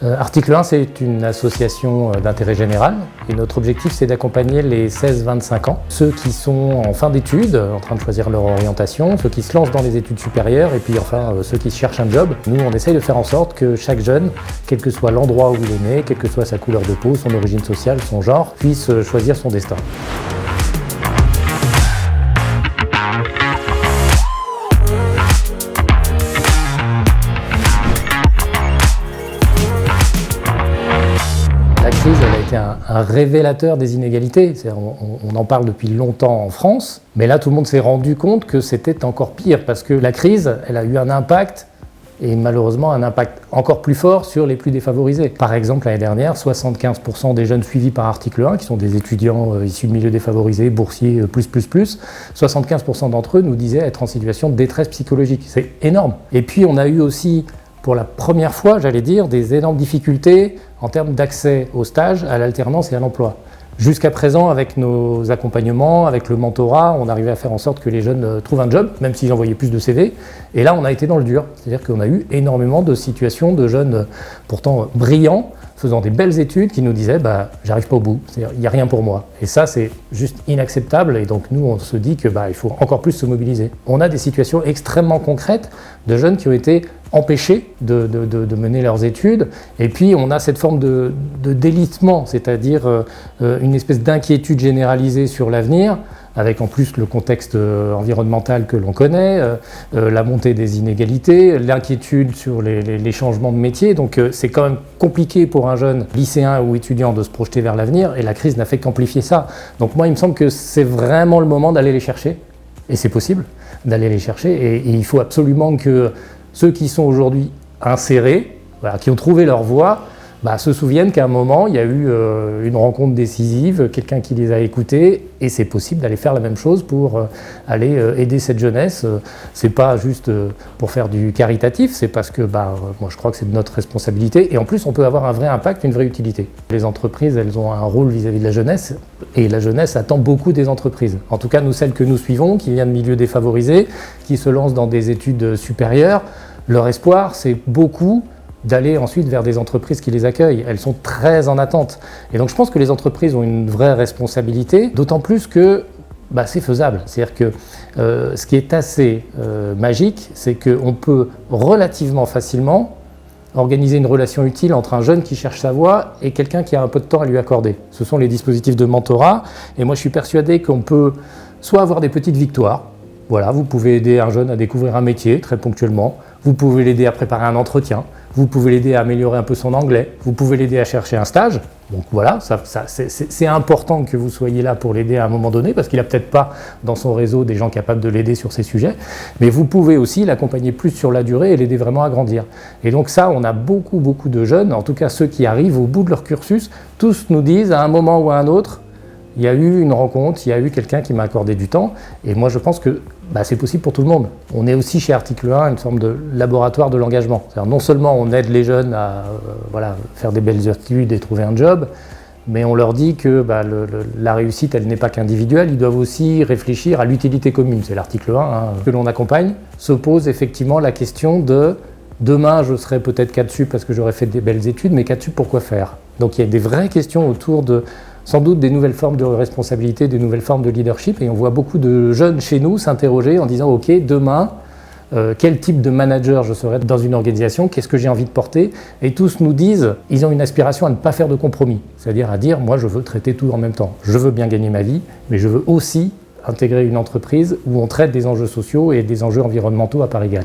Article 1, c'est une association d'intérêt général et notre objectif, c'est d'accompagner les 16-25 ans, ceux qui sont en fin d'études, en train de choisir leur orientation, ceux qui se lancent dans les études supérieures et puis enfin ceux qui cherchent un job. Nous, on essaye de faire en sorte que chaque jeune, quel que soit l'endroit où il est né, quelle que soit sa couleur de peau, son origine sociale, son genre, puisse choisir son destin. La crise, elle a été un révélateur des inégalités. On en parle depuis longtemps en France, mais là tout le monde s'est rendu compte que c'était encore pire parce que la crise, elle a eu un impact et malheureusement un impact encore plus fort sur les plus défavorisés. Par exemple, l'année dernière, 75% des jeunes suivis par Article 1, qui sont des étudiants issus de milieux défavorisés, boursiers, 75% d'entre eux nous disaient être en situation de détresse psychologique. C'est énorme. Et puis on a eu aussi, pour la première fois, j'allais dire, des énormes difficultés en termes d'accès au stage, à l'alternance et à l'emploi. Jusqu'à présent, avec nos accompagnements, avec le mentorat, on arrivait à faire en sorte que les jeunes trouvent un job, même s'ils envoyaient plus de CV. Et là, on a été dans le dur. C'est-à-dire qu'on a eu énormément de situations de jeunes pourtant brillants, faisant des belles études, qui nous disaient j'arrive pas au bout, il n'y a rien pour moi. Et ça, c'est juste inacceptable. Et donc nous, on se dit que il faut encore plus se mobiliser. On a des situations extrêmement concrètes de jeunes qui ont été empêchés de mener leurs études. Et puis on a cette forme de délitement, c'est-à-dire une espèce d'inquiétude généralisée sur l'avenir, avec en plus le contexte environnemental que l'on connaît, la montée des inégalités, l'inquiétude sur les changements de métier. Donc c'est quand même compliqué pour un jeune lycéen ou étudiant de se projeter vers l'avenir, et la crise n'a fait qu'amplifier ça. Donc moi, il me semble que c'est vraiment le moment d'aller les chercher, et c'est possible d'aller les chercher, et il faut absolument que ceux qui sont aujourd'hui insérés, qui ont trouvé leur voie, se souviennent qu'à un moment, il y a eu une rencontre décisive, quelqu'un qui les a écoutés, et c'est possible d'aller faire la même chose pour aller aider cette jeunesse. C'est pas juste pour faire du caritatif, c'est parce que moi je crois que c'est de notre responsabilité, et en plus on peut avoir un vrai impact, une vraie utilité. Les entreprises, elles ont un rôle vis-à-vis de la jeunesse, et la jeunesse attend beaucoup des entreprises. En tout cas, nous, celles que nous suivons, qui viennent de milieux défavorisés, qui se lancent dans des études supérieures, leur espoir, c'est beaucoup d'aller ensuite vers des entreprises qui les accueillent. Elles sont très en attente. Et donc je pense que les entreprises ont une vraie responsabilité, d'autant plus que c'est faisable. C'est-à-dire que ce qui est assez magique, c'est qu'on peut relativement facilement organiser une relation utile entre un jeune qui cherche sa voie et quelqu'un qui a un peu de temps à lui accorder. Ce sont les dispositifs de mentorat, et moi je suis persuadé qu'on peut soit avoir des petites victoires. Voilà, vous pouvez aider un jeune à découvrir un métier très ponctuellement, vous pouvez l'aider à préparer un entretien, vous pouvez l'aider à améliorer un peu son anglais, vous pouvez l'aider à chercher un stage. Donc voilà, c'est important que vous soyez là pour l'aider à un moment donné, parce qu'il n'a peut-être pas dans son réseau des gens capables de l'aider sur ces sujets, mais vous pouvez aussi l'accompagner plus sur la durée et l'aider vraiment à grandir. Et donc ça, on a beaucoup de jeunes, en tout cas ceux qui arrivent au bout de leur cursus, tous nous disent à un moment ou à un autre, il y a eu une rencontre, il y a eu quelqu'un qui m'a accordé du temps, et moi je pense que c'est possible pour tout le monde. On est aussi chez Article 1 une forme de laboratoire de l'engagement. C'est-à-dire non seulement on aide les jeunes à faire des belles études et trouver un job, mais on leur dit que la réussite, elle n'est pas qu'individuelle, ils doivent aussi réfléchir à l'utilité commune. C'est l'article 1 que l'on accompagne. Se pose effectivement la question de demain, je serai peut-être cadsup parce que j'aurai fait des belles études, mais cadsup, pourquoi faire? Donc il y a des vraies questions autour de sans doute des nouvelles formes de responsabilité, des nouvelles formes de leadership, et on voit beaucoup de jeunes chez nous s'interroger en disant « Ok, demain, quel type de manager je serai dans une organisation, qu'est-ce que j'ai envie de porter ?» Et tous nous disent, ils ont une aspiration à ne pas faire de compromis, c'est-à-dire à dire « Moi, je veux traiter tout en même temps. Je veux bien gagner ma vie, mais je veux aussi intégrer une entreprise où on traite des enjeux sociaux et des enjeux environnementaux à part égale. »